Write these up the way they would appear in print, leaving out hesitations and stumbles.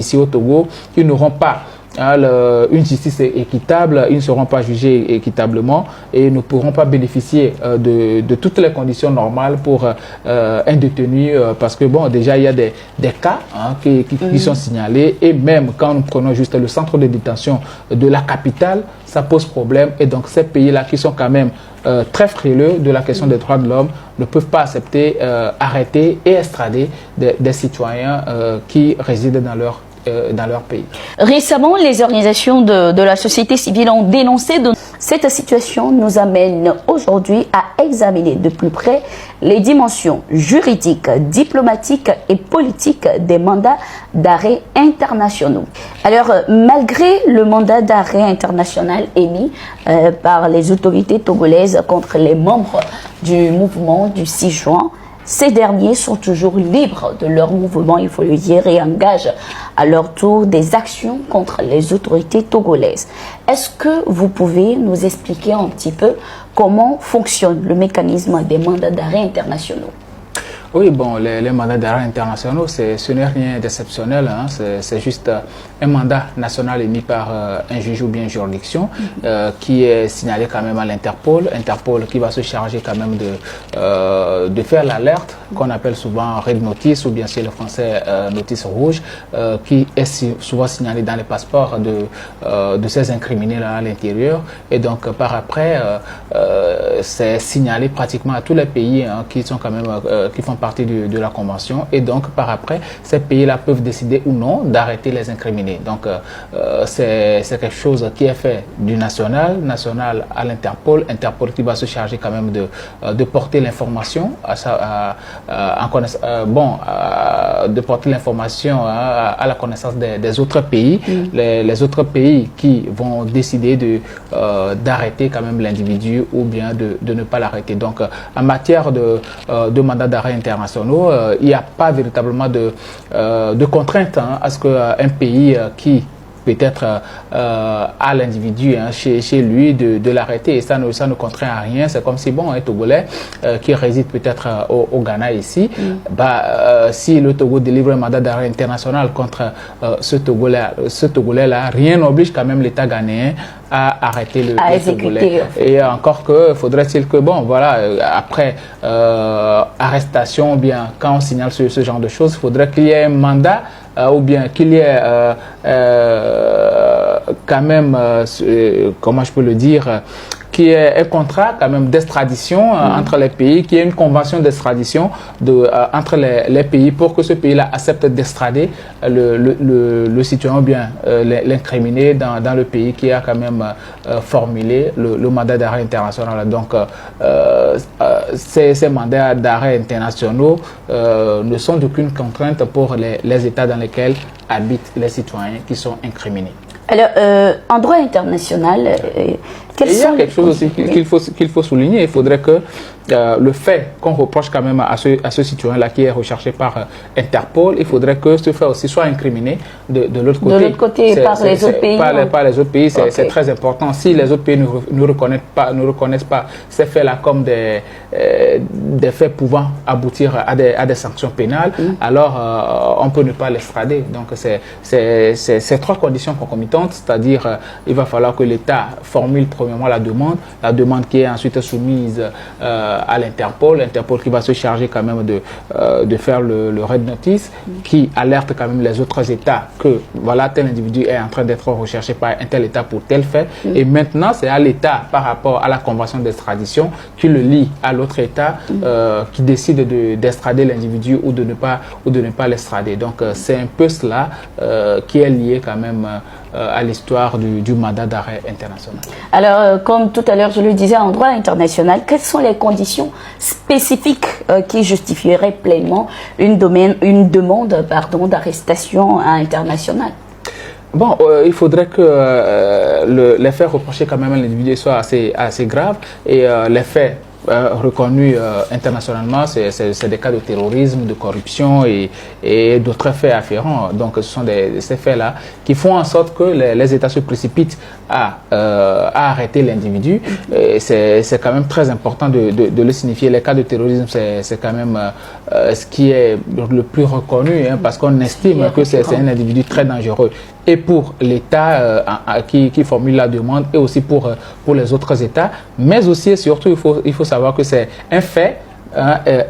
ici au Togo, qui n'auront pas une justice équitable, ils ne seront pas jugés équitablement et ne pourront pas bénéficier de toutes les conditions normales pour un détenu parce que bon, déjà il y a des cas qui sont signalés et même quand nous prenons juste le centre de détention de la capitale, ça pose problème et donc ces pays-là qui sont quand même très frileux de la question des droits de l'homme ne peuvent pas accepter, arrêter et extrader des citoyens qui résident dans leur pays. Récemment, les organisations de la société civile ont dénoncé cette situation nous amène aujourd'hui à examiner de plus près les dimensions juridiques, diplomatiques et politiques des mandats d'arrêt internationaux. Alors, malgré le mandat d'arrêt international émis par les autorités togolaises contre les membres du mouvement du 6 juin, ces derniers sont toujours libres de leur mouvement, il faut le dire, et engagent à leur tour des actions contre les autorités togolaises. Est-ce que vous pouvez nous expliquer un petit peu comment fonctionne le mécanisme des mandats d'arrêt internationaux? Oui, bon, les mandats d'arrêt internationaux, ce n'est rien d'exceptionnel, hein, c'est juste un mandat national émis par un juge ou bien une juridiction qui est signalé quand même à l'Interpol. Interpol qui va se charger quand même de faire l'alerte qu'on appelle souvent Red Notice ou bien c'est le français Notice Rouge qui est souvent signalé dans les passeports de ces incriminés-là à l'intérieur. Et donc par après, c'est signalé pratiquement à tous les pays qui sont quand même qui font partie de la convention et donc par après ces pays-là peuvent décider ou non d'arrêter les incriminés. Donc c'est quelque chose qui est fait du national à l'Interpol, Interpol qui va se charger quand même de porter l'information de porter l'information à la connaissance des autres pays, les autres pays qui vont décider d'arrêter quand même l'individu ou bien de ne pas l'arrêter. Donc en matière de mandat d'arrêt internationaux, il n'y a pas véritablement de contrainte à ce qu'un pays qui peut-être à l'individu chez lui de l'arrêter et ça ne contraint à rien. C'est comme si bon, un Togolais qui réside peut-être au Ghana ici, si le Togo délivre un mandat d'arrêt international contre ce Togolais-là, rien n'oblige quand même l'État ghanéen à arrêter le Togolais. Et encore que faudrait-il que bon voilà après arrestation, bien quand on signale ce genre de choses, il faudrait qu'il y ait un mandat ou bien qu'il y ait quand même comment je peux le dire, qui est un contrat quand même d'extradition entre les pays, qui est une convention d'extradition entre les pays pour que ce pays-là accepte d'extrader le citoyen ou bien l'incriminé dans le pays qui a quand même formulé le mandat d'arrêt international. Donc ces mandats d'arrêt internationaux ne sont d'aucune contrainte pour les États dans lesquels habitent les citoyens qui sont incriminés. Alors, en droit international, il y a quelque chose aussi qu'il faut souligner. Il faudrait que le fait qu'on reproche quand même à ce citoyen-là qui est recherché par Interpol, il faudrait que ce fait aussi soit incriminé de l'autre côté. De l'autre côté, par les autres pays. Par les autres pays, c'est très important. Si les autres pays ne reconnaissent pas ces faits-là comme des faits pouvant aboutir à des sanctions pénales, alors on peut ne pas l'extrader. Donc c'est trois conditions concomitantes, c'est-à-dire il va falloir que l'État formule premièrement la demande qui est ensuite soumise à l'Interpol qui va se charger quand même de faire le Red Notice qui alerte quand même les autres États que voilà tel individu est en train d'être recherché par un tel État pour tel fait et maintenant c'est à l'État par rapport à la convention d'extradition qui le lie à l'autre État qui décide d'extrader l'individu ou de ne pas l'extrader. Donc c'est un peu cela qui est lié quand même à l'histoire du mandat d'arrêt international. Alors, comme tout à l'heure je le disais, en droit international, quelles sont les conditions spécifiques qui justifieraient pleinement une demande d'arrestation internationale? Bon, il faudrait que les faits reprochés quand même à l'individu soient assez graves et les faits reconnus internationalement, c'est des cas de terrorisme, de corruption et d'autres faits afférents. Donc ce sont ces faits-là qui font en sorte que les États se précipitent à arrêter l'individu. C'est quand même très important de le signifier. Les cas de terrorisme, c'est quand même ce qui est le plus reconnu, hein, parce qu'on estime que c'est un individu très dangereux. Et pour l'État qui formule la demande, et aussi pour les autres États, mais aussi et surtout il faut savoir que c'est un fait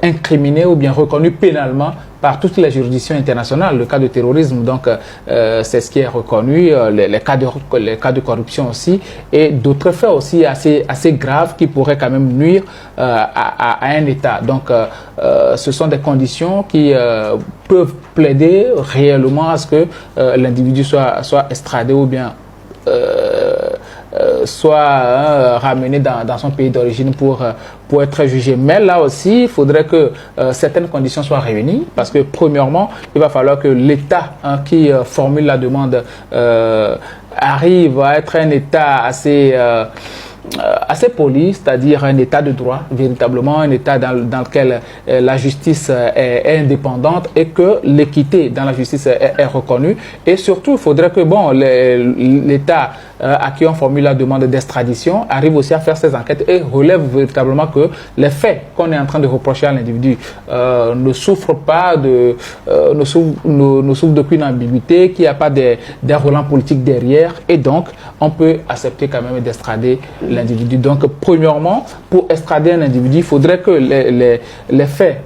incriminé ou bien reconnu pénalement par toutes les juridictions internationales. Le cas de terrorisme, donc, c'est ce qui est reconnu, les cas de corruption aussi, et d'autres faits aussi assez graves qui pourraient quand même nuire à un État. Donc, ce sont des conditions qui peuvent plaider réellement à ce que l'individu soit extradé ou bien soit ramené dans son pays d'origine pour être jugé. Mais là aussi, il faudrait que certaines conditions soient réunies, parce que premièrement, il va falloir que l'État qui formule la demande arrive à être un État assez poli, c'est-à-dire un état de droit, véritablement un état dans lequel la justice est indépendante et que l'équité dans la justice est reconnue. Et surtout, il faudrait que l'État à qui on formule la demande d'extradition arrive aussi à faire ses enquêtes et relève véritablement que les faits qu'on est en train de reprocher à l'individu ne souffrent pas ne souffrent d'aucune ambiguïté, qu'il n'y a pas des relents politiques derrière, et donc on peut accepter quand même d'extrader l'individu. Donc premièrement, pour extrader un individu, il faudrait que les faits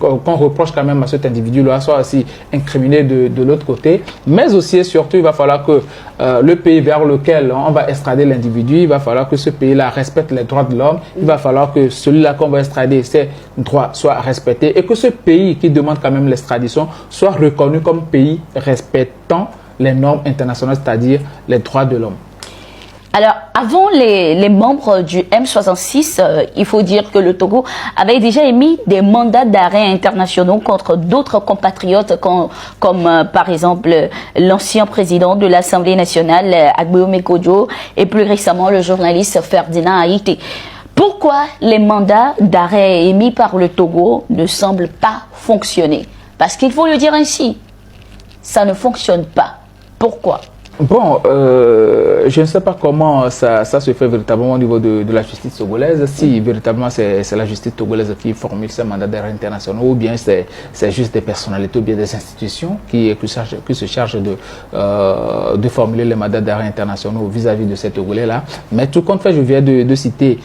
qu'on reproche quand même à cet individu-là soit aussi incriminé de l'autre côté, mais aussi et surtout il va falloir que le pays vers lequel on va extrader l'individu, il va falloir que ce pays-là respecte les droits de l'homme, il va falloir que celui-là qu'on va extrader, ses droits soient respectés, et que ce pays qui demande quand même l'extradition soit reconnu comme pays respectant les normes internationales, c'est-à-dire les droits de l'homme. Alors, avant les membres du M66, il faut dire que le Togo avait déjà émis des mandats d'arrêt internationaux contre d'autres compatriotes, comme par exemple l'ancien président de l'Assemblée nationale, Agbeome Kodjo, et plus récemment le journaliste Ferdinand Haïté. Pourquoi les mandats d'arrêt émis par le Togo ne semblent pas fonctionner? Parce qu'il faut le dire ainsi, ça ne fonctionne pas. Pourquoi? Bon, je ne sais pas comment ça se fait véritablement au niveau de la justice togolaise, si véritablement c'est la justice togolaise qui formule ces mandats d'arrêt internationaux, ou bien c'est juste des personnalités ou bien des institutions qui se chargent de formuler les mandats d'arrêt internationaux vis-à-vis de ces Togolais-là. Mais tout compte fait, je viens de citer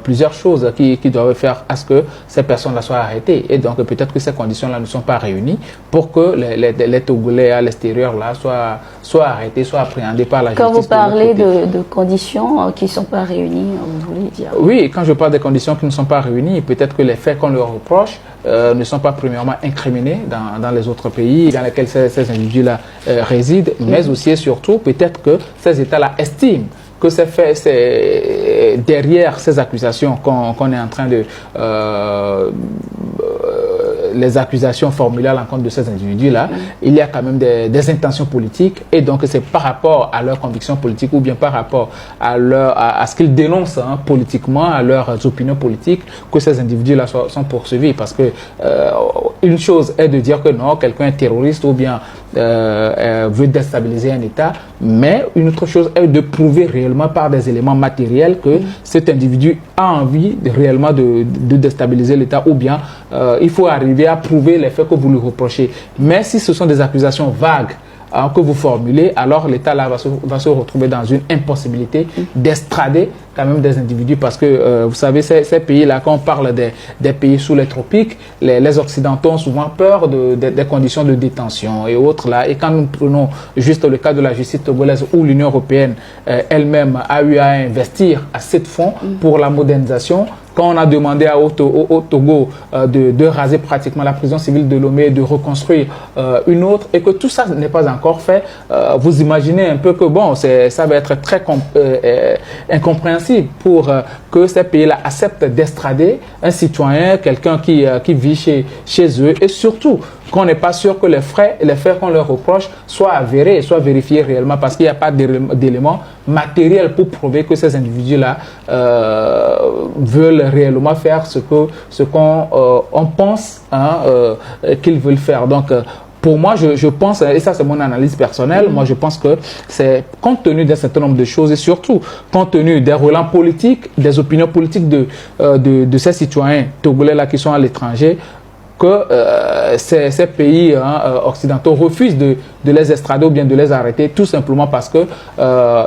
plusieurs choses qui doivent faire à ce que ces personnes-là soient arrêtées. Et donc peut-être que ces conditions-là ne sont pas réunies pour que les Togolais à l'extérieur là soient arrêtés, soit appréhendés par la justice. Quand vous parlez de conditions qui ne sont pas réunies, vous voulez dire? Oui, quand je parle des conditions qui ne sont pas réunies, peut-être que les faits qu'on leur reproche ne sont pas premièrement incriminés dans les autres pays dans lesquels ces individus-là résident, mais aussi et surtout, peut-être que ces États-là estiment que c'est fait, derrière ces accusations qu'on est en train de les accusations formulées à l'encontre de ces individus-là, il y a quand même des intentions politiques, et donc c'est par rapport à leurs convictions politiques ou bien par rapport à ce qu'ils dénoncent politiquement, à leurs opinions politiques, que ces individus-là sont poursuivis. Parce que une chose est de dire que non, quelqu'un est terroriste ou bien veut déstabiliser un État, mais une autre chose est de prouver réellement par des éléments matériels que cet individu a envie réellement de déstabiliser l'État, ou bien il faut arriver à prouver les faits que vous lui reprochez. Mais si ce sont des accusations vagues que vous formulez, alors l'État là va se retrouver dans une impossibilité d'extrader quand même des individus, parce que vous savez, ces pays-là, quand on parle des pays sous les tropiques, les Occidentaux ont souvent peur des conditions de détention et autres là. Et quand nous prenons juste le cas de la justice togolaise, où l'Union européenne elle-même a eu à investir assez de fonds pour la modernisation, quand on a demandé au Togo de raser pratiquement la prison civile de Lomé et de reconstruire une autre, et que tout ça n'est pas encore fait, vous imaginez un peu que bon, ça va être très incompréhensible pour que ces pays-là acceptent d'extrader un citoyen, quelqu'un qui vit chez eux, et surtout qu'on n'est pas sûr que les faits qu'on leur reproche soient avérés, soient vérifiés réellement, parce qu'il n'y a pas d'éléments matériels pour prouver que ces individus-là veulent réellement faire ce qu'on on pense qu'ils veulent faire. Donc, pour moi, je pense, et ça c'est mon analyse personnelle, moi je pense que c'est compte tenu d'un certain nombre de choses et surtout compte tenu des relents politiques, des opinions politiques de ces citoyens togolais-là qui sont à l'étranger, que ces pays occidentaux refusent de les extrader ou bien de les arrêter tout simplement parce que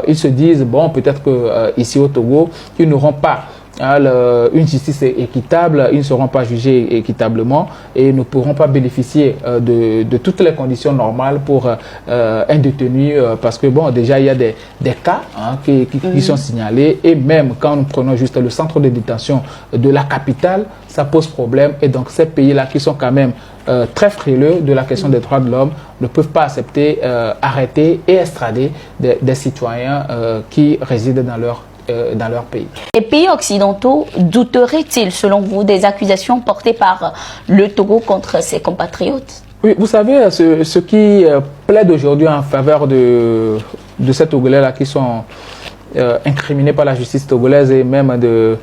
ils se disent, bon, peut-être que ici au Togo, ils n'auront pas une justice équitable, ils ne seront pas jugés équitablement et ne pourront pas bénéficier de toutes les conditions normales pour un détenu parce que bon, déjà il y a des cas qui sont signalés et même quand nous prenons juste le centre de détention de la capitale, ça pose problème et donc ces pays-là qui sont quand même très frileux de la question des droits de l'homme ne peuvent pas accepter, arrêter et extrader des citoyens qui résident dans leur pays. Les pays occidentaux douteraient-ils, selon vous, des accusations portées par le Togo contre ses compatriotes? Oui, vous savez, ce qui plaide aujourd'hui en faveur de ces Togolais-là qui sont incriminés par la justice togolaise et même de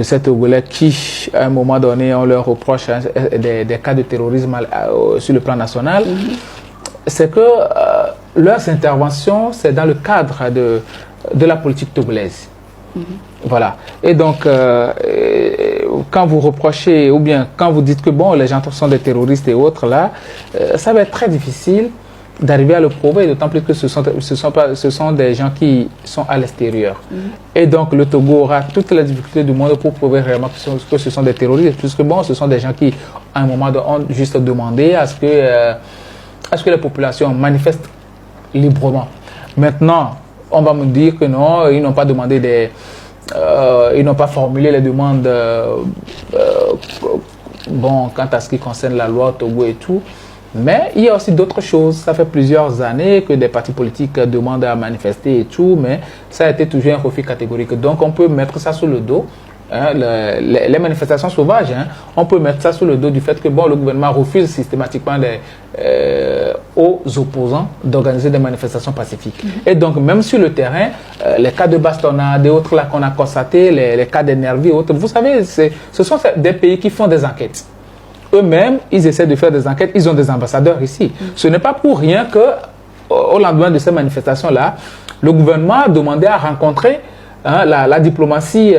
ces Togolais qui, à un moment donné, on leur reproche des cas de terrorisme sur le plan national, c'est que leurs interventions, c'est dans le cadre de la politique togolaise. Voilà. Et donc, quand vous reprochez, ou bien quand vous dites que bon, les gens sont des terroristes et autres, là, ça va être très difficile d'arriver à le prouver, d'autant plus que ce sont des gens qui sont à l'extérieur. Et donc, le Togo aura toutes les difficultés du monde pour prouver réellement que ce sont des terroristes, puisque bon, ce sont des gens qui, à un moment, ont juste demandé à ce que les populations manifestent librement. Maintenant, on va me dire que non, ils n'ont pas demandé ils n'ont pas formulé les demandes bon, quant à ce qui concerne la loi au Togo et tout. Mais il y a aussi d'autres choses. Ça fait plusieurs années que des partis politiques demandent à manifester et tout, mais ça a été toujours un refus catégorique. Donc on peut mettre ça sous le dos. Les manifestations sauvages, on peut mettre ça sous le dos du fait que bon, le gouvernement refuse systématiquement aux opposants d'organiser des manifestations pacifiques. Et donc, même sur le terrain, les cas de bastonnade et autres là qu'on a constatés, les cas d'énergie et autres, vous savez, ce sont des pays qui font des enquêtes. Eux-mêmes, ils essaient de faire des enquêtes, ils ont des ambassadeurs ici. Ce n'est pas pour rien que, au lendemain de ces manifestations-là, le gouvernement a demandé à rencontrer la diplomatie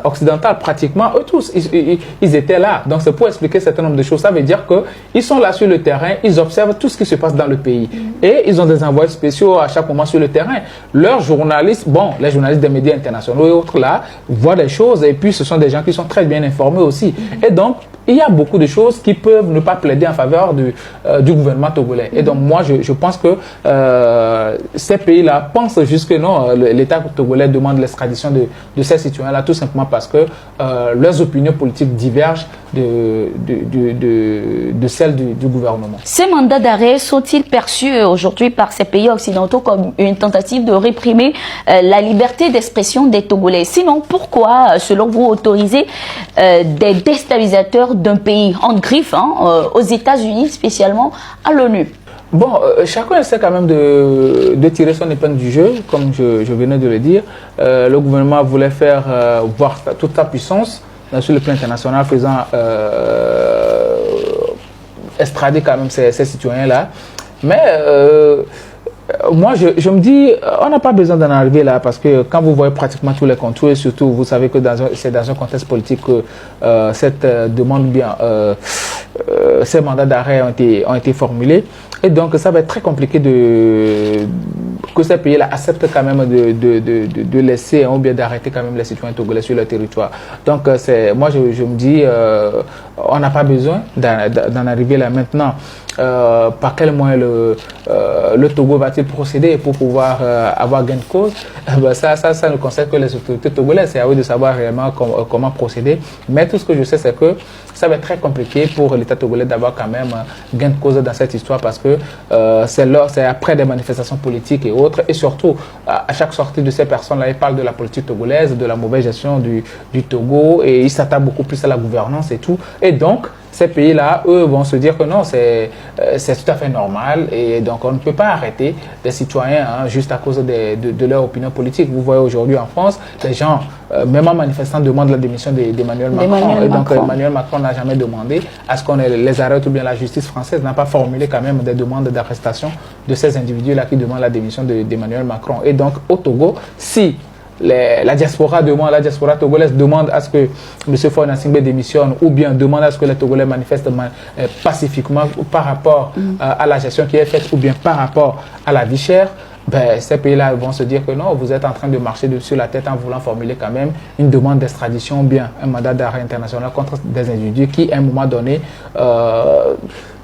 occidentale, pratiquement, eux tous, ils étaient là. Donc c'est pour expliquer un certain nombre de choses. Ça veut dire qu'ils sont là sur le terrain, ils observent tout ce qui se passe dans le pays. Et ils ont des envoyés spéciaux à chaque moment sur le terrain. Leurs journalistes, bon, les journalistes des médias internationaux et autres là, voient des choses et puis ce sont des gens qui sont très bien informés aussi. Et donc, il y a beaucoup de choses qui peuvent ne pas plaider en faveur du gouvernement togolais. Et donc, moi, je pense que ces pays-là pensent juste que non, l'État togolais demande l'extradition de ces citoyens-là, tout simplement parce que leurs opinions politiques divergent de celles du gouvernement. Ces mandats d'arrêt sont-ils perçus aujourd'hui par ces pays occidentaux comme une tentative de réprimer la liberté d'expression des Togolais? Sinon, pourquoi, selon vous, autoriser des déstabilisateurs d'un pays en griffe, aux États-Unis spécialement, à l'ONU? Bon, chacun essaie quand même de tirer son épingle du jeu, comme je venais de le dire. Le gouvernement voulait faire voir toute sa puissance sur le plan international, faisant extrader quand même ces citoyens-là. Mais moi, je me dis, on n'a pas besoin d'en arriver là, parce que quand vous voyez pratiquement tous les contours, et surtout, vous savez que c'est dans un contexte politique que cette demande bien, ces mandats d'arrêt ont été formulés. Et donc, ça va être très compliqué que ces pays-là acceptent quand même de laisser ou bien d'arrêter quand même les citoyens togolais sur leur territoire. Donc, moi, je me dis, on n'a pas besoin d'en arriver là maintenant. Par quel moyen le Togo va-t-il procéder pour pouvoir avoir gain de cause? Ça ne concerne que les autorités togolaises. C'est à eux de savoir réellement comment procéder. Mais tout ce que je sais, c'est que ça va être très compliqué pour l'État togolais d'avoir quand même gain de cause dans cette histoire parce que c'est après des manifestations politiques et autres. Et surtout, à chaque sortie de ces personnes-là, ils parlent de la politique togolaise, de la mauvaise gestion du Togo et ils s'attardent beaucoup plus à la gouvernance et tout. Et donc, ces pays-là, eux, vont se dire que non, c'est tout à fait normal et donc on ne peut pas arrêter des citoyens juste à cause de leur opinion politique. Vous voyez aujourd'hui en France, les gens, même en manifestant, demandent la démission d'Emmanuel Macron. Et donc Emmanuel Macron n'a jamais demandé à ce qu'on les arrête, ou bien la justice française n'a pas formulé quand même des demandes d'arrestation de ces individus-là qui demandent la démission d'Emmanuel Macron. Et donc au Togo, si la diaspora togolaise demande à ce que M. Faure Gnassingbé démissionne ou bien demande à ce que les Togolais manifestent pacifiquement par rapport à la gestion qui est faite ou bien par rapport à la vie chère, ben, ces pays-là vont se dire que non, vous êtes en train de marcher sur la tête en voulant formuler quand même une demande d'extradition ou bien un mandat d'arrêt international contre des individus qui, à un moment donné,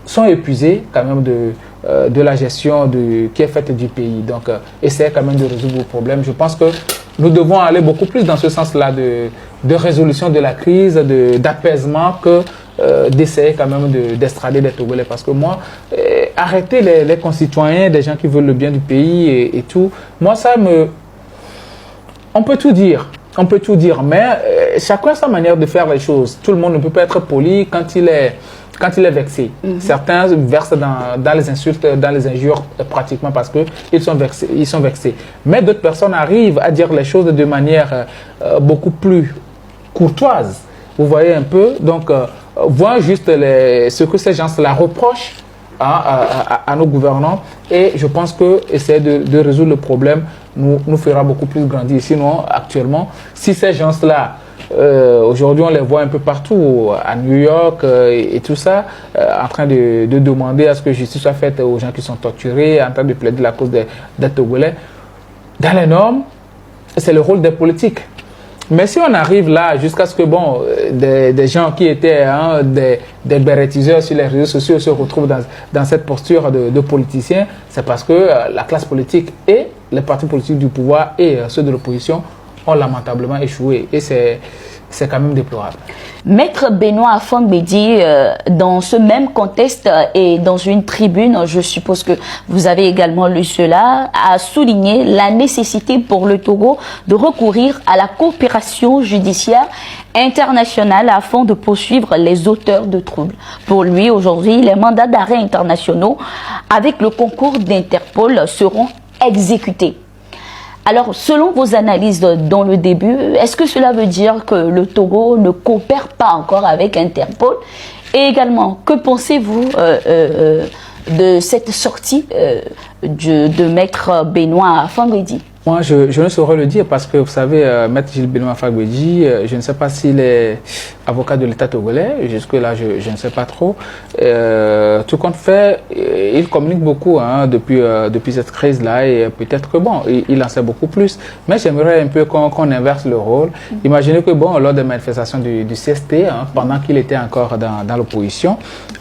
sont épuisés quand même de la gestion qui est faite du pays. Donc, essayez quand même de résoudre vos problèmes. Je pense que nous devons aller beaucoup plus dans ce sens-là de résolution de la crise, d'apaisement, que d'essayer quand même d'estrader les Togolais. Parce que moi, arrêter les concitoyens, des gens qui veulent le bien du pays et tout, moi, on peut tout dire. On peut tout dire, mais chacun a sa manière de faire les choses. Tout le monde ne peut pas être poli quand il est vexé. Certains versent dans les insultes, dans les injures pratiquement parce qu'ils sont vexés. Mais d'autres personnes arrivent à dire les choses de manière beaucoup plus courtoise. Vous voyez un peu, donc voir juste ce que ces gens-là reprochent à nos gouvernants, et je pense que essayer de résoudre le problème nous fera beaucoup plus grandir. Sinon, actuellement, si ces gens-là aujourd'hui, on les voit un peu partout, à New York et tout ça, en train de demander à ce que justice soit faite aux gens qui sont torturés, en train de plaider la cause des Togolais. Dans les normes, c'est le rôle des politiques. Mais si on arrive là, jusqu'à ce que des gens qui étaient des bérétiseurs sur les réseaux sociaux se retrouvent dans cette posture de politiciens, c'est parce que la classe politique et les partis politiques du pouvoir et ceux de l'opposition ont lamentablement échoué, et c'est quand même déplorable. Maître Benoît Afang-Bédi, dans ce même contexte et dans une tribune, je suppose que vous avez également lu cela, a souligné la nécessité pour le Togo de recourir à la coopération judiciaire internationale afin de poursuivre les auteurs de troubles. Pour lui, aujourd'hui, les mandats d'arrêt internationaux avec le concours d'Interpol seront exécutés. Alors, selon vos analyses dans le début, est-ce que cela veut dire que le Togo ne coopère pas encore avec Interpol? Et également, que pensez-vous de cette sortie de Maître Benoît Afang-Bédi? Moi, je ne saurais le dire parce que, vous savez, Maître Gilles Benoît Afang-Bédi, je ne sais pas s'il est avocat de l'État togolais, jusque-là, je ne sais pas trop. Tout compte fait, il communique beaucoup depuis cette crise-là, et peut-être que, il en sait beaucoup plus. Mais j'aimerais un peu qu'on inverse le rôle. Imaginez que, lors des manifestations du CST, pendant qu'il était encore dans l'opposition,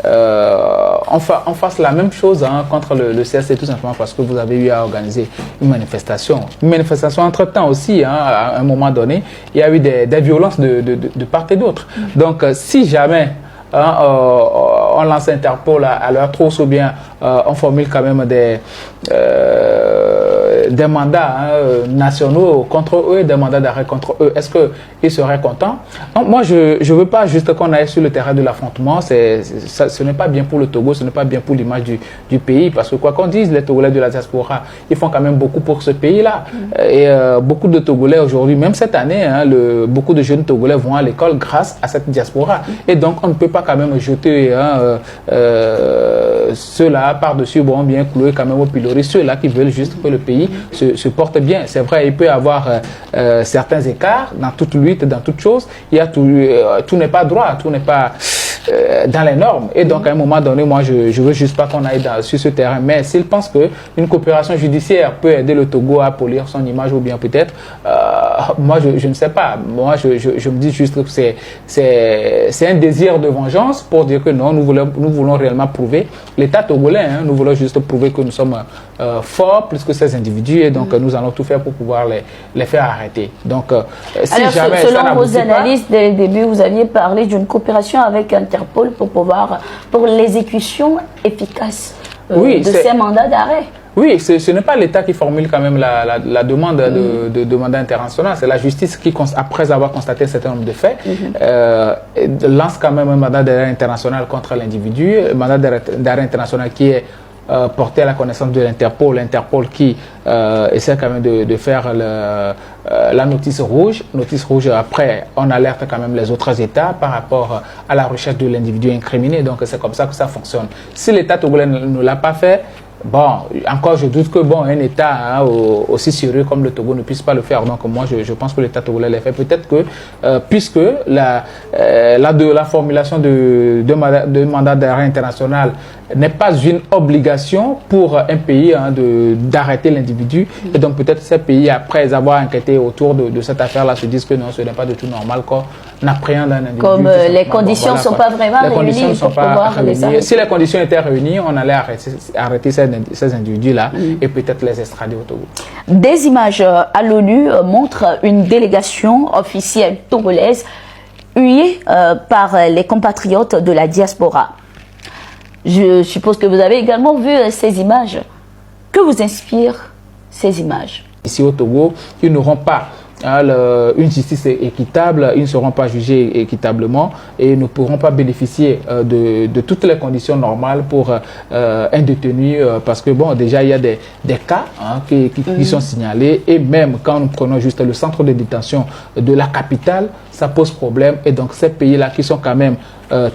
on fasse la même chose contre le CST, tout simplement parce que vous avez eu à organiser une manifestation. Une manifestation entre-temps aussi, à un moment donné, il y a eu des violences de part et d'autre. Donc, si jamais on lance Interpol à leur trousse, ou bien on formule quand même des mandats nationaux contre eux, des mandats d'arrêt contre eux, est-ce qu'ils seraient contents? Donc, moi, je ne veux pas juste qu'on aille sur le terrain de l'affrontement. Ce n'est pas bien pour le Togo, ce n'est pas bien pour l'image du pays, parce que quoi qu'on dise, les Togolais de la diaspora, ils font quand même beaucoup pour ce pays-là. Et beaucoup de Togolais aujourd'hui, même cette année, beaucoup de jeunes Togolais vont à l'école grâce à cette diaspora. Et donc, on ne peut pas quand même jeter ceux-là par-dessus, bien clouer quand même au pilori, ceux-là qui veulent juste que le pays se porte bien. C'est vrai, il peut y avoir certains écarts dans toute lutte, dans toute chose. Il y a tout n'est pas droit, tout n'est pas dans les normes. Et donc, à un moment donné, moi, je veux juste pas qu'on aille sur ce terrain. Mais s'ils pensent qu'une coopération judiciaire peut aider le Togo à polir son image, ou bien peut-être, moi, je ne sais pas. Moi, je me dis juste que c'est un désir de vengeance pour dire que non, nous voulons réellement prouver l'État togolais. Nous voulons juste prouver que nous sommes forts plus que ces individus, et donc nous allons tout faire pour pouvoir les faire arrêter. Donc, si alors, jamais selon vos analyses dès le début, vous aviez parlé d'une coopération avec Interpol pour l'exécution efficace de ces mandats d'arrêt. Oui, ce n'est pas l'État qui formule quand même la demande de mandat international, c'est la justice qui, après avoir constaté un certain nombre de faits, lance quand même un mandat d'arrêt international contre l'individu, un mandat d'arrêt international qui est porté à la connaissance de l'Interpol, qui essaie quand même de faire la notice rouge. Notice rouge, après, on alerte quand même les autres États par rapport à la recherche de l'individu incriminé. Donc, c'est comme ça que ça fonctionne. Si l'État togolais ne l'a pas fait, bon, encore je doute que un État aussi sérieux comme le Togo ne puisse pas le faire. Donc moi je pense que l'État togolais l'a fait. Peut-être que puisque la formulation de mandat d'arrêt international n'est pas une obligation pour un pays d'arrêter l'individu. Et donc peut-être ces pays, après avoir enquêté autour de cette affaire-là, se disent que non, ce n'est pas du tout normal qu'on appréhende un individu. Comme les conditions ne sont pas vraiment réunies pour pouvoir les arrêter. Si les conditions étaient réunies, on allait arrêter ces individus-là et peut-être les extrader au Togo. Des images à l'ONU montrent une délégation officielle togolaise huée par les compatriotes de la diaspora. Je suppose que vous avez également vu ces images. Que vous inspirent ces images? Ici au Togo, ils n'auront pas une justice équitable, ils ne seront pas jugés équitablement et ne pourront pas bénéficier de toutes les conditions normales pour un détenu parce que bon, déjà il y a des cas qui sont signalés et même quand nous prenons juste le centre de détention de la capitale, ça pose problème et donc ces pays-là qui sont quand même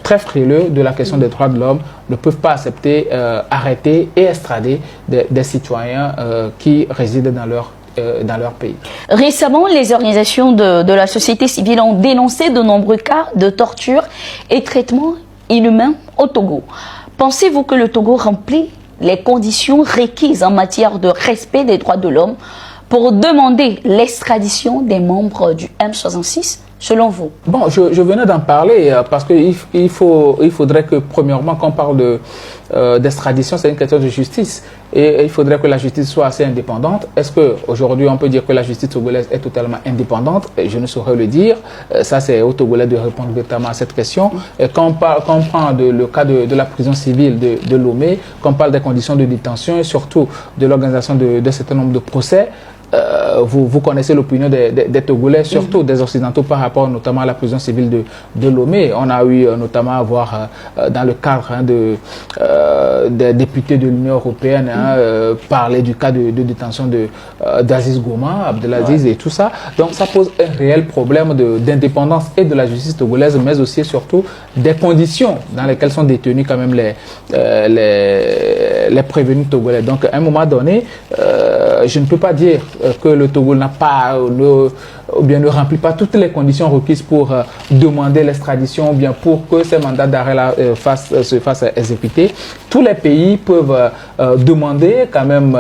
très frileux de la question des droits de l'homme ne peuvent pas accepter, arrêter et extrader des citoyens qui résident dans leur pays. Récemment, les organisations de la société civile ont dénoncé de nombreux cas de torture et traitements inhumains au Togo. Pensez-vous que le Togo remplit les conditions requises en matière de respect des droits de l'homme pour demander l'extradition des membres du M66, selon vous? Bon, je venais d'en parler parce qu'il faudrait que, premièrement, quand on parle d'extradition, c'est une question de justice. Et il faudrait que la justice soit assez indépendante. Est-ce qu'aujourd'hui, on peut dire que la justice togolaise est totalement indépendante? Je ne saurais le dire. Ça, c'est aux Togolais de répondre véritablement à cette question. Et quand on prend le cas de la prison civile de Lomé, quand on parle des conditions de détention et surtout de l'organisation d'un certain nombre de procès, vous connaissez l'opinion des Togolais, surtout des Occidentaux par rapport notamment à la prison civile de Lomé. On a eu notamment à voir dans le cadre des députés de l'Union européenne parler du cas de détention d'Aziz Gouma, Abdelaziz et tout ça. Donc ça pose un réel problème d'indépendance et de la justice togolaise, mais aussi et surtout des conditions dans lesquelles sont détenus quand même les prévenus togolais. Donc à un moment donné, je ne peux pas dire que le Togo n'a pas ou bien ne remplit pas toutes les conditions requises pour demander l'extradition ou bien pour que ces mandats d'arrêt se fassent exécuter. Tous les pays peuvent demander quand même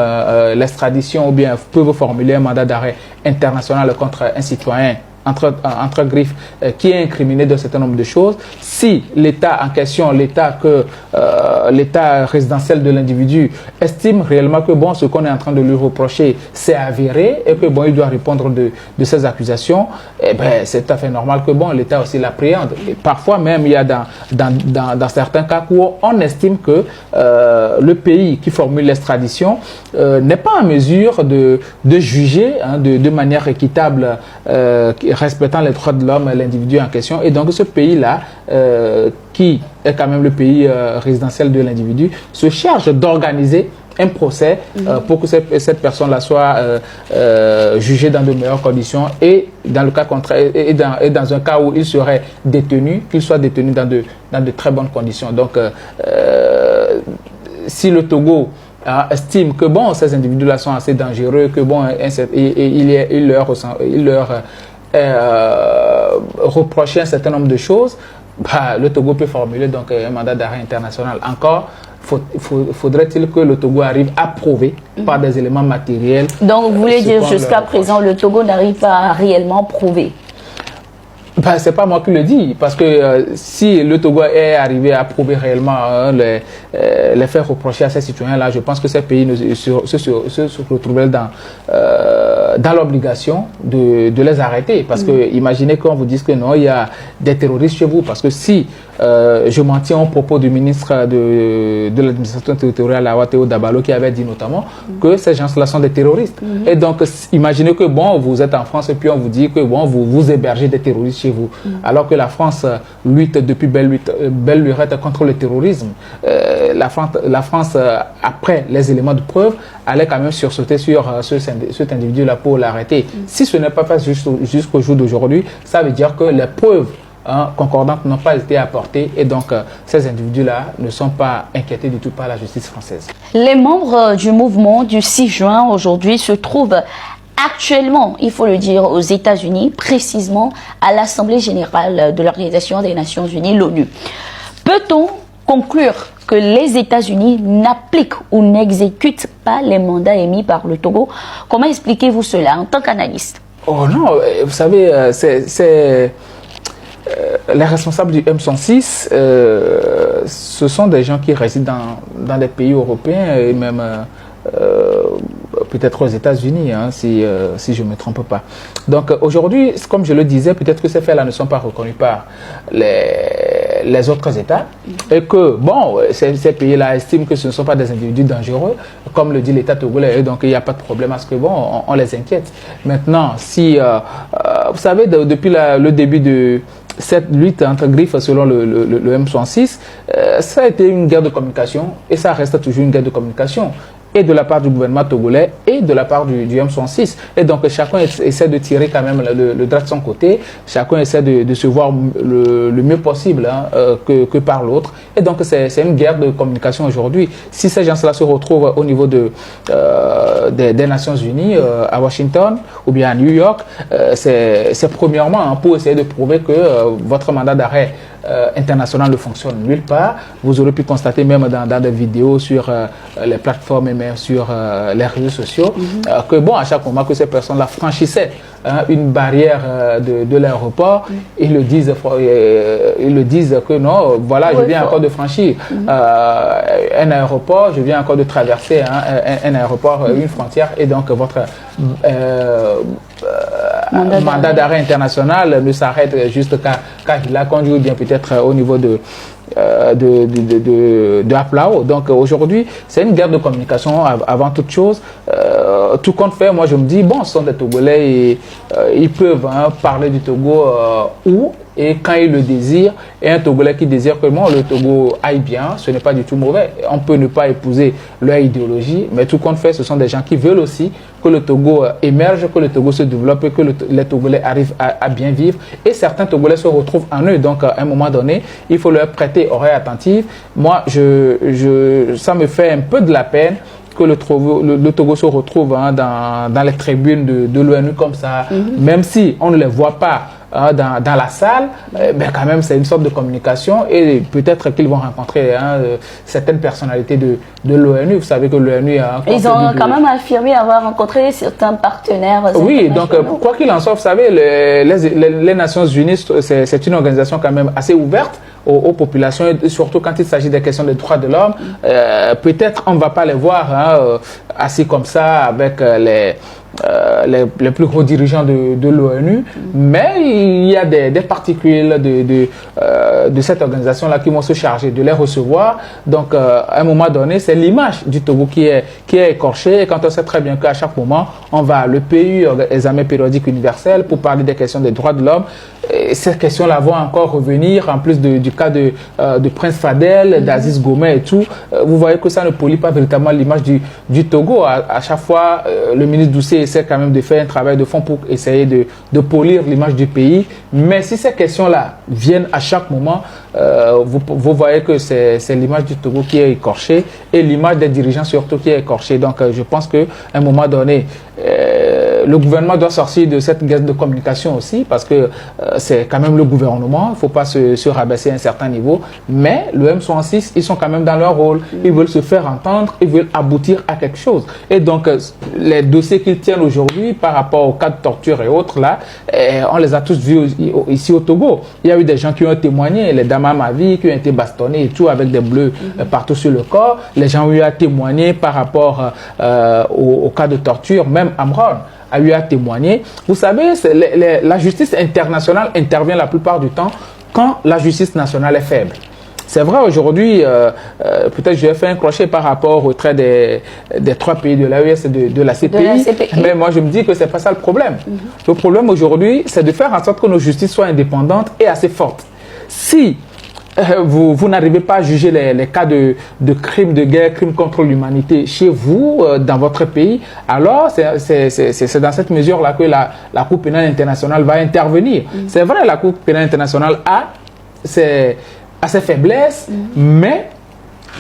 l'extradition ou bien peuvent formuler un mandat d'arrêt international contre un citoyen entre griffes qui est incriminé d'un certain nombre de choses. Si l'État en question, l'État résidentiel de l'individu estime réellement que bon, ce qu'on est en train de lui reprocher c'est avéré et que bon, il doit répondre de ces accusations, eh ben, c'est tout à fait normal que bon, l'État aussi l'appréhende. Et parfois même il y a dans certains cas où on estime que le pays qui formule l'extradition n'est pas en mesure de juger de manière équitable respectant les droits de l'homme, l'individu en question. Et donc ce pays-là, qui est quand même le pays résidentiel de l'individu, se charge d'organiser un procès pour que cette personne-là soit jugée dans de meilleures conditions et dans le cas contraire et dans un cas où il serait détenu, qu'il soit détenu dans de très bonnes conditions. Donc si le Togo estime que bon, ces individus-là sont assez dangereux, que bon, il leur reprocher un certain nombre de choses, bah, le Togo peut formuler donc un mandat d'arrêt international. Encore, faudrait-il que le Togo arrive à prouver par des éléments matériels. Donc vous voulez dire jusqu'à présent le Togo n'arrive pas à réellement prouver? Ben, c'est pas moi qui le dis, parce que si le Togo est arrivé à prouver réellement les faits reprochés à ces citoyens-là, je pense que ces pays se retrouveraient dans l'obligation de les arrêter. Parce que imaginez qu'on vous dise que non, il y a des terroristes chez vous, parce que si je m'en tiens au propos du ministre de l'administration territoriale, Théo Dabalo, qui avait dit notamment que ces gens-là sont des terroristes. Et donc, imaginez que, bon, vous êtes en France et puis on vous dit que, bon, vous hébergez des terroristes chez vous. Alors que la France lutte depuis belle lurette contre le terrorisme. La France, après les éléments de preuve, allait quand même sursauter sur cet individu-là pour l'arrêter. Si ce n'est pas fait jusqu'au jour d'aujourd'hui, ça veut dire que les preuves concordantes n'ont pas été apportées et donc ces individus-là ne sont pas inquiétés du tout par la justice française. Les membres du mouvement du 6 juin aujourd'hui se trouvent actuellement, il faut le dire, aux États-Unis, précisément à l'Assemblée générale de l'Organisation des Nations Unies, l'ONU. Peut-on conclure que les États-Unis n'appliquent ou n'exécutent pas les mandats émis par le Togo? Comment expliquez-vous cela en tant qu'analyste? Oh non, vous savez, les responsables du M106, ce sont des gens qui résident dans des pays européens et même peut-être aux États-Unis, hein, si je ne me trompe pas. Donc aujourd'hui, comme je le disais, peut-être que ces faits-là ne sont pas reconnus par les autres États et que, bon, ces pays-là estiment que ce ne sont pas des individus dangereux, comme le dit l'État togolais, et donc il n'y a pas de problème à ce que, bon, on les inquiète. Maintenant, si, vous savez, depuis le début de cette lutte entre griffes selon le M106, ça a été une guerre de communication et ça reste toujours une guerre de communication. Et de la part du gouvernement togolais et de la part du M106. Et donc chacun essaie de tirer quand même le drap de son côté, chacun essaie de se voir le mieux possible que par l'autre. Et donc c'est une guerre de communication aujourd'hui. Si ces gens-là se retrouvent au niveau des Nations Unies, à Washington ou bien à New York, c'est premièrement pour essayer de prouver que votre mandat d'arrêt international ne fonctionne nulle part. Vous aurez pu constater même dans des vidéos sur les plateformes et même sur les réseaux sociaux que bon, à chaque moment que ces personnes-là franchissaient une barrière de l'aéroport, ils le disent que non, voilà, je viens encore de franchir un aéroport, je viens encore de traverser un aéroport, une frontière, et donc votre mandat d'arrêt international ne s'arrête juste qu'à Hila Kondji ou bien peut-être au niveau de Aplao. Donc aujourd'hui, c'est une guerre de communication avant toute chose. Tout compte fait, moi je me dis, bon, ce sont des Togolais et ils peuvent parler du Togo où et quand ils le désirent. Et un Togolais qui désire que bon, le Togo aille bien, ce n'est pas du tout mauvais. On peut ne pas épouser leur idéologie, mais tout compte fait, ce sont des gens qui veulent aussi que le Togo émerge, que le Togo se développe et que les Togolais arrivent à bien vivre. Et certains Togolais se retrouvent en eux. Donc, à un moment donné, il faut leur prêter oreille attentive. Moi, ça me fait un peu de la peine que le Togo se retrouve dans les tribunes de l'ONU comme ça, même si on ne les voit pas dans la salle, mais quand même c'est une sorte de communication et peut-être qu'ils vont rencontrer certaines personnalités de l'ONU. Vous savez que l'ONU a... Ils ont quand même affirmé avoir rencontré certains partenaires. Oui, donc quoi qu'il en soit, vous savez, les Nations Unies, c'est une organisation quand même assez ouverte aux populations, et surtout quand il s'agit des questions des droits de l'homme. Peut-être on ne va pas les voir assis comme ça avec les plus gros dirigeants de l'ONU, mais il y a des particules de cette organisation-là qui vont se charger de les recevoir. Donc, à un moment donné, c'est l'image du Togo qui est écorchée. Et quand on sait très bien qu'à chaque moment, on va à l'EPU, examen périodique universel, pour parler des questions des droits de l'homme. Ces questions-là vont encore revenir, en plus du cas de Prince Fadel, d'Aziz Gomé et tout. Vous voyez que ça ne polie pas véritablement l'image du Togo. À chaque fois, le ministre Doucet essaie quand même de faire un travail de fond pour essayer de polir l'image du pays. Mais si ces questions-là viennent à chaque moment, vous voyez que c'est l'image du Togo qui est écorchée et l'image des dirigeants surtout qui est écorchée. Donc je pense qu'à un moment donné, le gouvernement doit sortir de cette guerre de communication aussi, parce que c'est quand même le gouvernement, il ne faut pas se rabaisser à un certain niveau, mais le M106, ils sont quand même dans leur rôle, ils veulent se faire entendre, ils veulent aboutir à quelque chose. Et donc, les dossiers qu'ils tiennent aujourd'hui par rapport aux cas de torture et autres, là, on les a tous vus ici au Togo. Il y a eu des gens qui ont témoigné, les dames à ma vie, qui ont été bastonnés et tout, avec des bleus partout sur le corps. Les gens ont eu à témoigner par rapport au cas de torture, même Amron a eu à témoigner. Vous savez, la justice internationale intervient la plupart du temps quand la justice nationale est faible. C'est vrai, aujourd'hui, peut-être je vais faire un crochet par rapport au trait des 3 pays de l'AES et de la CPI, mais moi je me dis que c'est pas ça le problème. Le problème aujourd'hui, c'est de faire en sorte que nos justices soient indépendantes et assez fortes. Si vous n'arrivez pas à juger les cas de crimes de guerre, crimes contre l'humanité chez vous, dans votre pays, alors c'est dans cette mesure-là que la Cour pénale internationale va intervenir. C'est vrai, la Cour pénale internationale a ses faiblesses, mais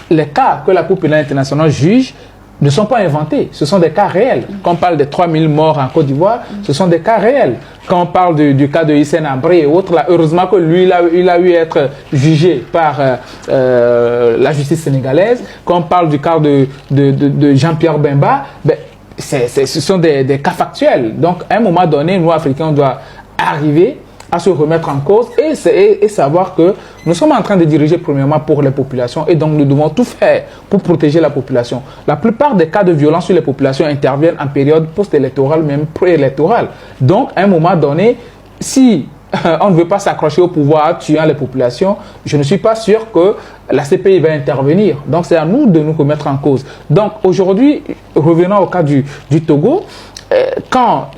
les cas que la Cour pénale internationale juge ne sont pas inventés, ce sont des cas réels. Quand on parle des 3000 morts en Côte d'Ivoire, ce sont des cas réels. Quand on parle du cas de Hissène Habré et autres, là, heureusement que lui, il a eu à être jugé par la justice sénégalaise. Quand on parle du cas de Jean-Pierre Bemba, ben, ce sont des cas factuels. Donc, à un moment donné, nous, Africains, on doit arriver à se remettre en cause et savoir que nous sommes en train de diriger premièrement pour les populations et donc nous devons tout faire pour protéger la population. La plupart des cas de violence sur les populations interviennent en période post-électorale, même pré-électorale. Donc, à un moment donné, si on ne veut pas s'accrocher au pouvoir en tuant les populations, je ne suis pas sûr que la CPI va intervenir. Donc, c'est à nous de nous remettre en cause. Donc, aujourd'hui, revenons au cas du Togo. Quand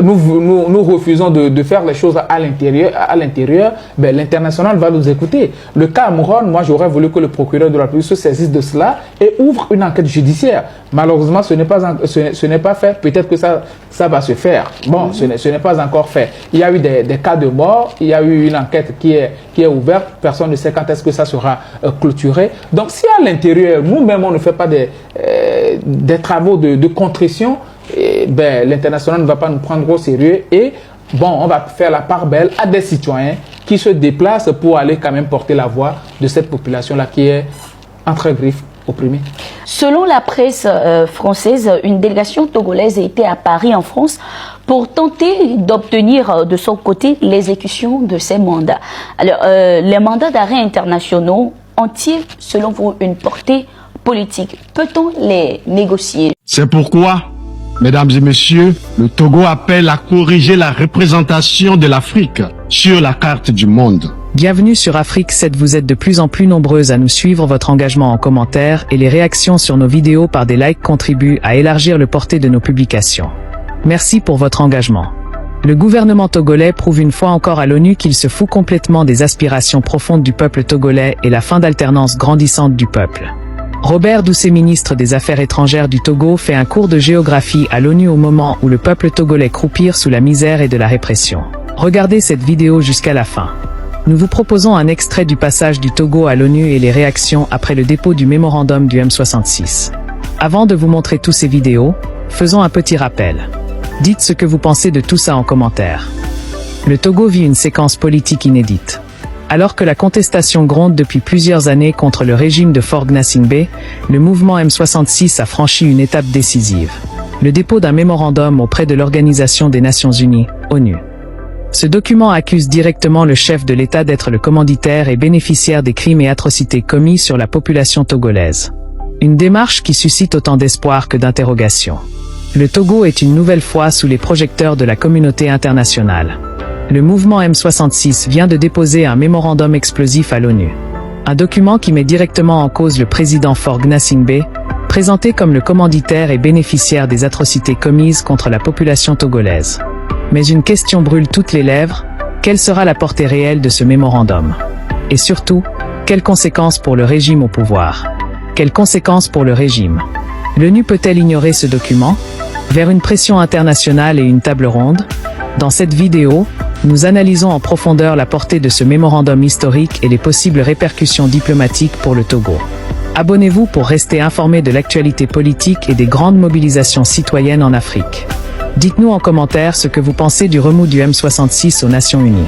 nous refusons de faire les choses à l'intérieur, ben, l'international va nous écouter. Le cas Cameroun, moi j'aurais voulu que le procureur de la République se saisisse de cela et ouvre une enquête judiciaire. Malheureusement, ce n'est pas fait. Peut-être que ça va se faire. Bon, ce n'est pas encore fait. Il y a eu des cas de mort, il y a eu une enquête qui est ouverte. Personne ne sait quand est-ce que ça sera clôturé. Donc si à l'intérieur, nous-mêmes, on ne fait pas des travaux de contrition, ben, l'international ne va pas nous prendre au sérieux et bon, on va faire la part belle à des citoyens qui se déplacent pour aller quand même porter la voix de cette population-là qui est entre griffes opprimée. Selon la presse française, une délégation togolaise a été à Paris en France pour tenter d'obtenir de son côté l'exécution de ses mandats. Alors, les mandats d'arrêt internationaux ont-ils, selon vous, une portée politique? Peut-on les négocier? C'est pourquoi, mesdames et messieurs, le Togo appelle à corriger la représentation de l'Afrique sur la carte du monde. Bienvenue sur Afrique 7, vous êtes de plus en plus nombreuses à nous suivre, votre engagement en commentaire et les réactions sur nos vidéos par des likes contribuent à élargir le portée de nos publications. Merci pour votre engagement. Le gouvernement togolais prouve une fois encore à l'ONU qu'il se fout complètement des aspirations profondes du peuple togolais et la fin d'alternance grandissante du peuple. Robert Doucet, ministre des Affaires étrangères du Togo, fait un cours de géographie à l'ONU au moment où le peuple togolais croupit sous la misère et de la répression. Regardez cette vidéo jusqu'à la fin. Nous vous proposons un extrait du passage du Togo à l'ONU et les réactions après le dépôt du mémorandum du M66. Avant de vous montrer tous ces vidéos, faisons un petit rappel. Dites ce que vous pensez de tout ça en commentaire. Le Togo vit une séquence politique inédite. Alors que la contestation gronde depuis plusieurs années contre le régime de Faure Gnassingbé, le mouvement M66 a franchi une étape décisive. Le dépôt d'un mémorandum auprès de l'Organisation des Nations Unies, ONU. Ce document accuse directement le chef de l'État d'être le commanditaire et bénéficiaire des crimes et atrocités commis sur la population togolaise. Une démarche qui suscite autant d'espoir que d'interrogations. Le Togo est une nouvelle fois sous les projecteurs de la communauté internationale. Le mouvement M66 vient de déposer un mémorandum explosif à l'ONU. Un document qui met directement en cause le président Faure Gnassingbé, présenté comme le commanditaire et bénéficiaire des atrocités commises contre la population togolaise. Mais une question brûle toutes les lèvres, quelle sera la portée réelle de ce mémorandum? Et surtout, quelles conséquences pour le régime au pouvoir? Quelles conséquences pour le régime? L'ONU peut-elle ignorer ce document? Vers une pression internationale et une table ronde? Dans cette vidéo, nous analysons en profondeur la portée de ce mémorandum historique et les possibles répercussions diplomatiques pour le Togo. Abonnez-vous pour rester informé de l'actualité politique et des grandes mobilisations citoyennes en Afrique. Dites-nous en commentaire ce que vous pensez du remous du M66 aux Nations Unies.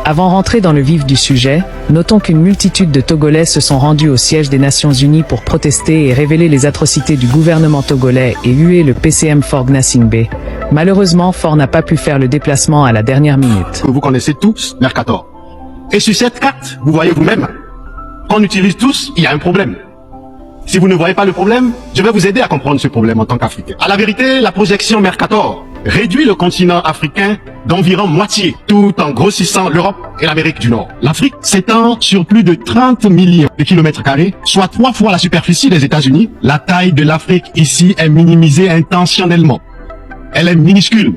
Avant d'entrer dans le vif du sujet, notons qu'une multitude de Togolais se sont rendus au siège des Nations Unies pour protester et révéler les atrocités du gouvernement togolais et huer le PCM Faure Gnassingbé. Malheureusement, Faure n'a pas pu faire le déplacement à la dernière minute. Vous connaissez tous Mercator. Et sur cette carte, vous voyez vous-même, qu'on utilise tous, il y a un problème. Si vous ne voyez pas le problème, je vais vous aider à comprendre ce problème en tant qu'Africain. À la vérité, la projection Mercator réduit le continent africain d'environ moitié, tout en grossissant l'Europe et l'Amérique du Nord. L'Afrique s'étend sur plus de 30 millions de kilomètres carrés, soit 3 fois la superficie des États-Unis. La taille de l'Afrique ici est minimisée intentionnellement. Elle est minuscule,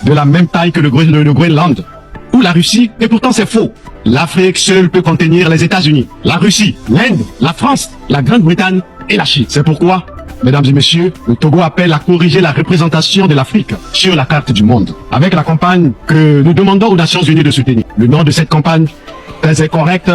de la même taille que le Groenland ou la Russie, et pourtant c'est faux. L'Afrique seule peut contenir les États-Unis, la Russie, l'Inde, la France, la Grande-Bretagne et la Chine. C'est pourquoi, mesdames et messieurs, le Togo appelle à corriger la représentation de l'Afrique sur la carte du monde, avec la campagne que nous demandons aux Nations Unies de soutenir. Le nom de cette campagne est correct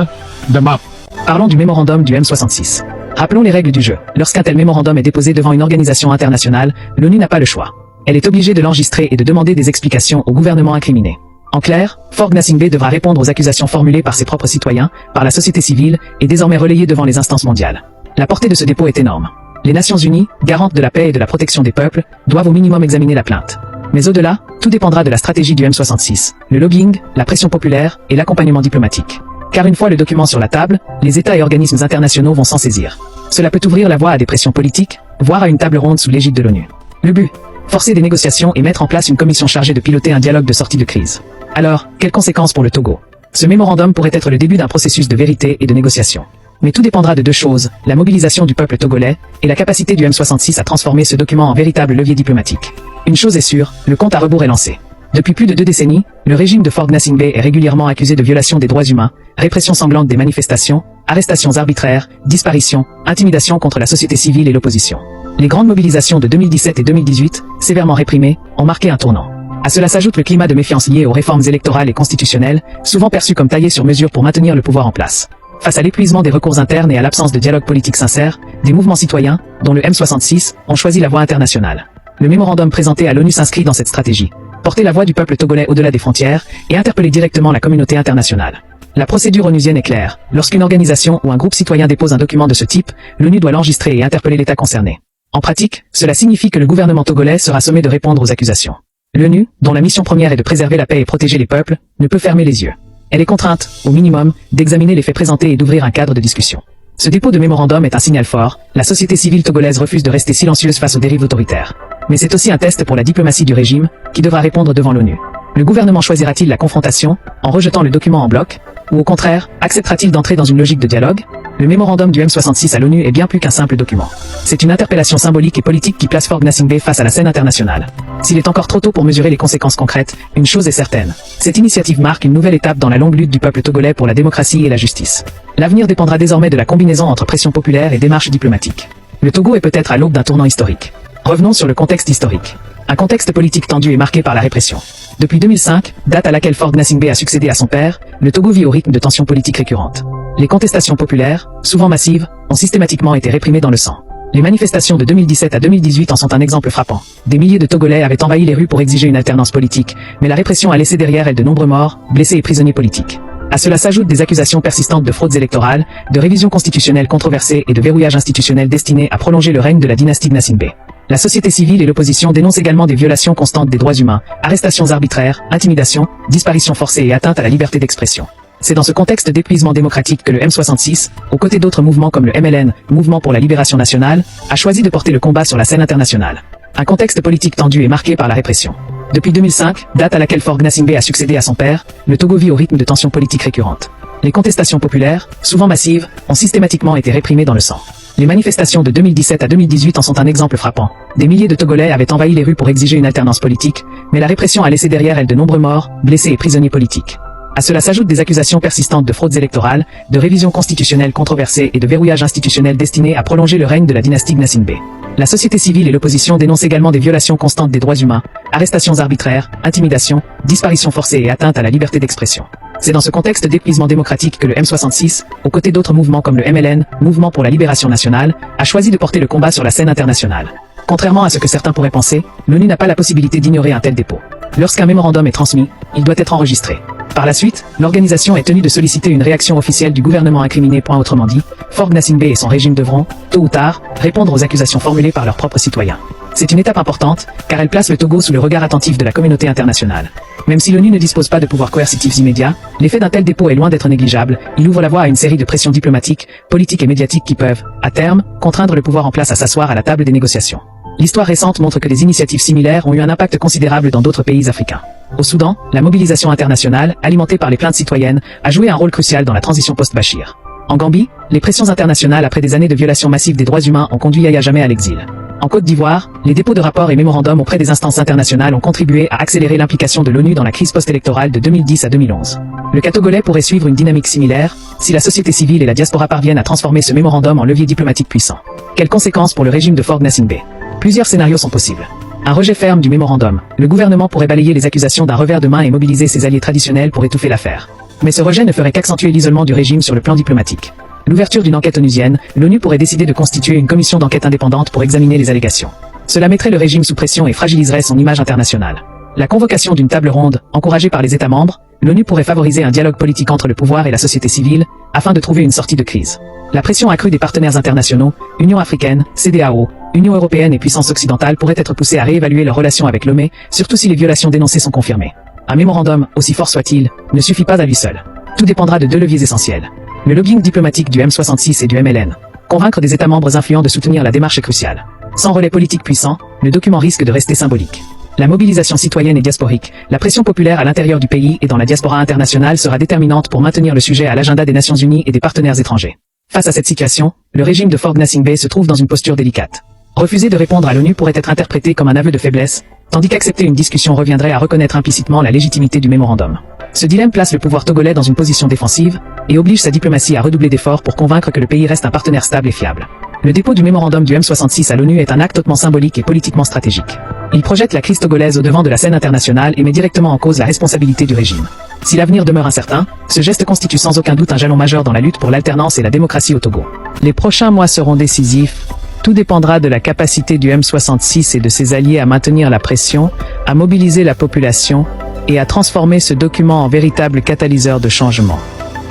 de map. Parlons du mémorandum du M66. Rappelons les règles du jeu. Lorsqu'un tel mémorandum est déposé devant une organisation internationale, l'ONU n'a pas le choix. Elle est obligée de l'enregistrer et de demander des explications au gouvernement incriminé. En clair, Faure Gnassingbé devra répondre aux accusations formulées par ses propres citoyens, par la société civile et désormais relayées devant les instances mondiales. La portée de ce dépôt est énorme. Les Nations Unies, garantes de la paix et de la protection des peuples, doivent au minimum examiner la plainte. Mais au-delà, tout dépendra de la stratégie du M66, le lobbying, la pression populaire et l'accompagnement diplomatique. Car une fois le document sur la table, les États et organismes internationaux vont s'en saisir. Cela peut ouvrir la voie à des pressions politiques, voire à une table ronde sous l'égide de l'ONU. Le but, forcer des négociations et mettre en place une commission chargée de piloter un dialogue de sortie de crise. Alors, quelles conséquences pour le Togo? Ce mémorandum pourrait être le début d'un processus de vérité et de négociation. Mais tout dépendra de deux choses, la mobilisation du peuple togolais et la capacité du M66 à transformer ce document en véritable levier diplomatique. Une chose est sûre, le compte à rebours est lancé. Depuis plus de 2 décennies, le régime de Faure Gnassingbé est régulièrement accusé de violation des droits humains, répression sanglante des manifestations, arrestations arbitraires, disparitions, intimidations contre la société civile et l'opposition. Les grandes mobilisations de 2017 et 2018, sévèrement réprimées, ont marqué un tournant. À cela s'ajoute le climat de méfiance lié aux réformes électorales et constitutionnelles, souvent perçues comme taillées sur mesure pour maintenir le pouvoir en place. Face à l'épuisement des recours internes et à l'absence de dialogue politique sincère, des mouvements citoyens, dont le M66, ont choisi la voie internationale. Le mémorandum présenté à l'ONU s'inscrit dans cette stratégie. Porter la voix du peuple togolais au-delà des frontières et interpeller directement la communauté internationale. La procédure onusienne est claire. Lorsqu'une organisation ou un groupe citoyen dépose un document de ce type, l'ONU doit l'enregistrer et interpeller l'État concerné. En pratique, cela signifie que le gouvernement togolais sera sommé de répondre aux accusations. L'ONU, dont la mission première est de préserver la paix et protéger les peuples, ne peut fermer les yeux. Elle est contrainte, au minimum, d'examiner les faits présentés et d'ouvrir un cadre de discussion. Ce dépôt de mémorandum est un signal fort, la société civile togolaise refuse de rester silencieuse face aux dérives autoritaires. Mais c'est aussi un test pour la diplomatie du régime, qui devra répondre devant l'ONU. Le gouvernement choisira-t-il la confrontation, en rejetant le document en bloc, ou au contraire, acceptera-t-il d'entrer dans une logique de dialogue? Le mémorandum du M66 à l'ONU est bien plus qu'un simple document. C'est une interpellation symbolique et politique qui place Faure Gnassingbé face à la scène internationale. S'il est encore trop tôt pour mesurer les conséquences concrètes, une chose est certaine. Cette initiative marque une nouvelle étape dans la longue lutte du peuple togolais pour la démocratie et la justice. L'avenir dépendra désormais de la combinaison entre pression populaire et démarche diplomatique. Le Togo est peut-être à l'aube d'un tournant historique. Revenons sur le contexte historique. Un contexte politique tendu et marqué par la répression. Depuis 2005, date à laquelle Faure Gnassingbé a succédé à son père, le Togo vit au rythme de tensions politiques récurrentes. Les contestations populaires, souvent massives, ont systématiquement été réprimées dans le sang. Les manifestations de 2017 à 2018 en sont un exemple frappant. Des milliers de Togolais avaient envahi les rues pour exiger une alternance politique, mais la répression a laissé derrière elle de nombreux morts, blessés et prisonniers politiques. À cela s'ajoutent des accusations persistantes de fraudes électorales, de révisions constitutionnelles controversées et de verrouillage institutionnel destiné à prolonger le règne de la dynastie Gnassingbé. La société civile et l'opposition dénoncent également des violations constantes des droits humains, arrestations arbitraires, intimidations, disparitions forcées et atteintes à la liberté d'expression. C'est dans ce contexte d'épuisement démocratique que le M66, aux côtés d'autres mouvements comme le MLN, Mouvement pour la Libération Nationale, a choisi de porter le combat sur la scène internationale. Un contexte politique tendu et marqué par la répression. Depuis 2005, date à laquelle Faure Gnassingbé a succédé à son père, le Togo vit au rythme de tensions politiques récurrentes. Les contestations populaires, souvent massives, ont systématiquement été réprimées dans le sang. Les manifestations de 2017 à 2018 en sont un exemple frappant. Des milliers de Togolais avaient envahi les rues pour exiger une alternance politique, mais la répression a laissé derrière elle de nombreux morts, blessés et prisonniers politiques. À cela s'ajoutent des accusations persistantes de fraudes électorales, de révisions constitutionnelles controversées et de verrouillage institutionnel destiné à prolonger le règne de la dynastie Gnassingbé. La société civile et l'opposition dénoncent également des violations constantes des droits humains, arrestations arbitraires, intimidations, disparitions forcées et atteintes à la liberté d'expression. C'est dans ce contexte d'épuisement démocratique que le M66, aux côtés d'autres mouvements comme le MLN, Mouvement pour la Libération Nationale, a choisi de porter le combat sur la scène internationale. Contrairement à ce que certains pourraient penser, l'ONU n'a pas la possibilité d'ignorer un tel dépôt. Lorsqu'un mémorandum est transmis, il doit être enregistré. Par la suite, l'organisation est tenue de solliciter une réaction officielle du gouvernement incriminé. Autrement dit, Faure Gnassingbé et son régime devront, tôt ou tard, répondre aux accusations formulées par leurs propres citoyens. C'est une étape importante, car elle place le Togo sous le regard attentif de la communauté internationale. Même si l'ONU ne dispose pas de pouvoirs coercitifs immédiats, l'effet d'un tel dépôt est loin d'être négligeable, il ouvre la voie à une série de pressions diplomatiques, politiques et médiatiques qui peuvent, à terme, contraindre le pouvoir en place à s'asseoir à la table des négociations. L'histoire récente montre que des initiatives similaires ont eu un impact considérable dans d'autres pays africains. Au Soudan, la mobilisation internationale, alimentée par les plaintes citoyennes, a joué un rôle crucial dans la transition post-Bachir. En Gambie, les pressions internationales après des années de violations massives des droits humains ont conduit Yahya Jammeh à l'exil. En Côte d'Ivoire, les dépôts de rapports et mémorandums auprès des instances internationales ont contribué à accélérer l'implication de l'ONU dans la crise post-électorale de 2010 à 2011. Le cas togolais pourrait suivre une dynamique similaire, si la société civile et la diaspora parviennent à transformer ce mémorandum en levier diplomatique puissant. Quelles conséquences pour le régime de Faure Gnassingbé? Plusieurs scénarios sont possibles. Un rejet ferme du mémorandum. Le gouvernement pourrait balayer les accusations d'un revers de main et mobiliser ses alliés traditionnels pour étouffer l'affaire. Mais ce rejet ne ferait qu'accentuer l'isolement du régime sur le plan diplomatique. L'ouverture d'une enquête onusienne, l'ONU pourrait décider de constituer une commission d'enquête indépendante pour examiner les allégations. Cela mettrait le régime sous pression et fragiliserait son image internationale. La convocation d'une table ronde, encouragée par les États membres, l'ONU pourrait favoriser un dialogue politique entre le pouvoir et la société civile, afin de trouver une sortie de crise. La pression accrue des partenaires internationaux, Union africaine, CEDEAO, Union européenne et puissances occidentales pourraient être poussées à réévaluer leurs relations avec Lomé, surtout si les violations dénoncées sont confirmées. Un mémorandum, aussi fort soit-il, ne suffit pas à lui seul. Tout dépendra de deux leviers essentiels. Le lobbying diplomatique du M66 et du MLN. Convaincre des États membres influents de soutenir la démarche est crucial. Sans relais politique puissant, le document risque de rester symbolique. La mobilisation citoyenne et diasporique, la pression populaire à l'intérieur du pays et dans la diaspora internationale sera déterminante pour maintenir le sujet à l'agenda des Nations Unies et des partenaires étrangers. Face à cette situation, le régime de Faure Gnassingbé se trouve dans une posture délicate. Refuser de répondre à l'ONU pourrait être interprété comme un aveu de faiblesse, tandis qu'accepter une discussion reviendrait à reconnaître implicitement la légitimité du mémorandum. Ce dilemme place le pouvoir togolais dans une position défensive et oblige sa diplomatie à redoubler d'efforts pour convaincre que le pays reste un partenaire stable et fiable. Le dépôt du mémorandum du M66 à l'ONU est un acte hautement symbolique et politiquement stratégique. Il projette la crise togolaise au devant de la scène internationale et met directement en cause la responsabilité du régime. Si l'avenir demeure incertain, ce geste constitue sans aucun doute un jalon majeur dans la lutte pour l'alternance et la démocratie au Togo. Les prochains mois seront décisifs. Tout dépendra de la capacité du M66 et de ses alliés à maintenir la pression, à mobiliser la population et à transformer ce document en véritable catalyseur de changement.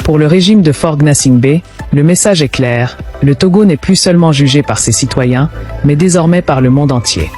Pour le régime de Faure Gnassingbé, le message est clair, le Togo n'est plus seulement jugé par ses citoyens, mais désormais par le monde entier.